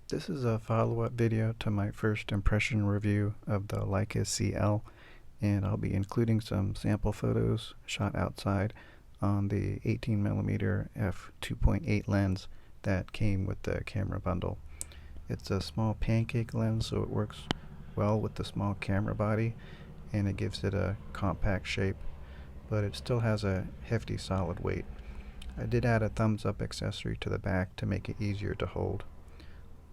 This is a follow-up video to my first impression review of the Leica CL, and I'll be including some sample photos shot outside on the 18mm f2.8 lens that came with the camera bundle. It's a small pancake lens, so it works well with the small camera body, and it gives it a compact shape, but it still has a hefty solid weight. I did add a thumbs-up accessory to the back to make it easier to hold.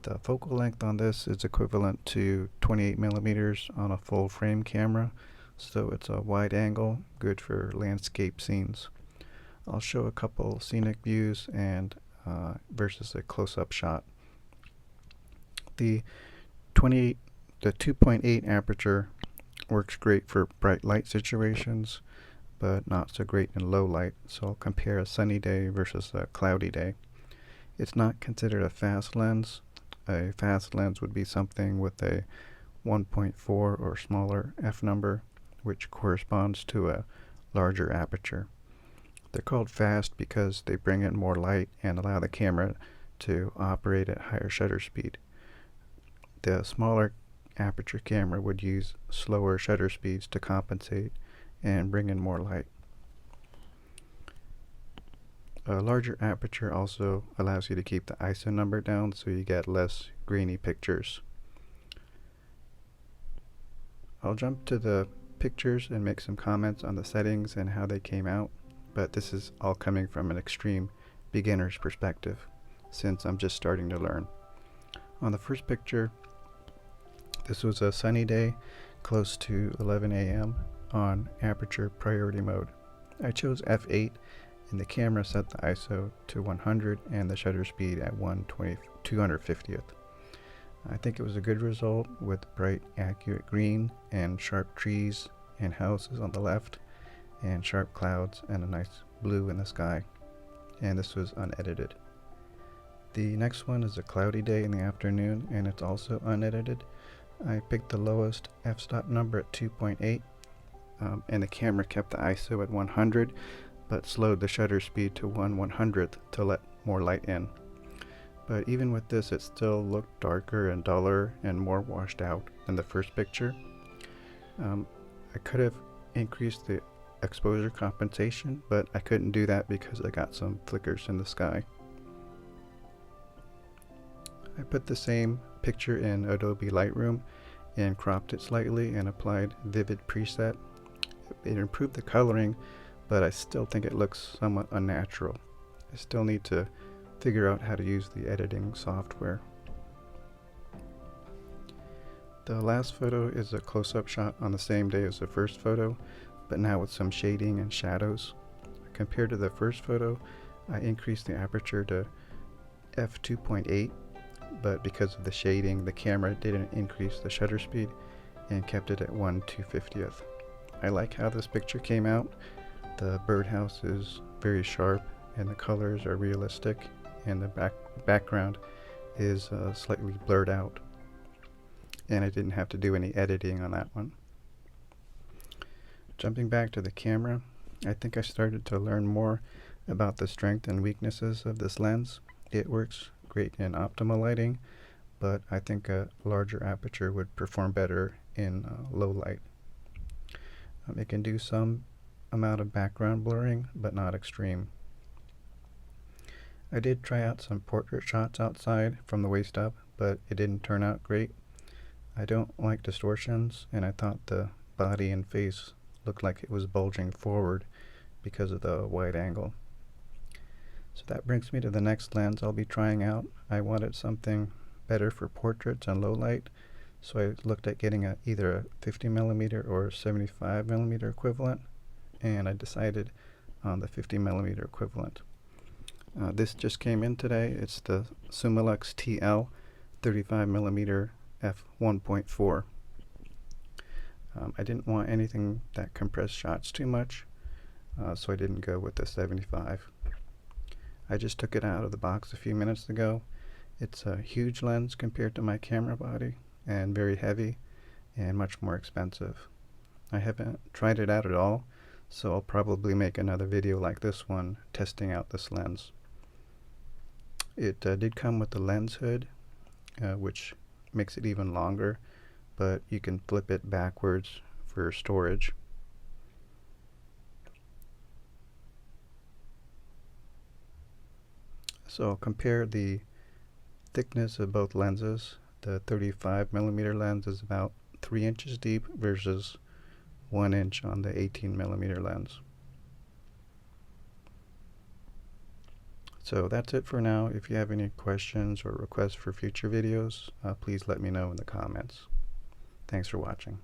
The focal length on this is equivalent to 28mm on a full frame camera, so it's a wide angle, good for landscape scenes. I'll show a couple scenic views and versus a close-up shot. The 2.8 aperture works great for bright light situations, but not so great in low light, so I'll compare a sunny day versus a cloudy day. It's not considered a fast lens. A fast lens would be something with a 1.4 or smaller f number, which corresponds to a larger aperture. They're called fast because they bring in more light and allow the camera to operate at higher shutter speed. The smaller aperture camera would use slower shutter speeds to compensate and bring in more light. A larger aperture also allows you to keep the ISO number down, so you get less grainy pictures. I'll jump to the pictures and make some comments on the settings and how they came out, but this is all coming from an extreme beginner's perspective, since I'm just starting to learn. On the first picture, this was a sunny day, close to 11 a.m. on aperture priority mode. I chose f8, and the camera set the ISO to 100 and the shutter speed at 250th. I think it was a good result with bright, accurate green and sharp trees and houses on the left and sharp clouds and a nice blue in the sky. And this was unedited. The next one is a cloudy day in the afternoon, and it's also unedited. I picked the lowest f-stop number at 2.8, and the camera kept the ISO at 100, but slowed the shutter speed to 1/100th to let more light in. But even with this, it still looked darker and duller and more washed out than the first picture. I could have increased the exposure compensation, but I couldn't do that because I got some flickers in the sky. I put the same picture in Adobe Lightroom and cropped it slightly and applied Vivid Preset. It improved the coloring, but I still think it looks somewhat unnatural. I still need to figure out how to use the editing software. The last photo is a close-up shot on the same day as the first photo, but now with some shading and shadows. Compared to the first photo, I increased the aperture to f2.8, but because of the shading, the camera didn't increase the shutter speed and kept it at 1/250th. I like how this picture came out. The birdhouse is very sharp and the colors are realistic, and the background is slightly blurred out, and I didn't have to do any editing on that one. Jumping back to the camera, I think I started to learn more about the strength and weaknesses of this lens. It works great in optimal lighting, but I think a larger aperture would perform better in low light. It can do some amount of background blurring, but not extreme. I did try out some portrait shots outside from the waist up, but it didn't turn out great. I don't like distortions, and I thought the body and face looked like it was bulging forward because of the wide angle. So that brings me to the next lens I'll be trying out. I wanted something better for portraits and low light, so I looked at getting either a 50mm or 75mm equivalent, and I decided on the 50mm equivalent. This just came in today. It's the Elmarit-TL 35mm f1.4. I didn't want anything that compressed shots too much, so I didn't go with the 75. I just took it out of the box a few minutes ago. It's a huge lens compared to my camera body, and very heavy and much more expensive. I haven't tried it out at all, so I'll probably make another video like this one testing out this lens. It did come with the lens hood, which makes it even longer, but you can flip it backwards for storage. So compare the thickness of both lenses. The 35mm lens is about 3 inches deep versus 1 inch on the 18mm lens. So that's it for now. If you have any questions or requests for future videos, please let me know in the comments. Thanks for watching.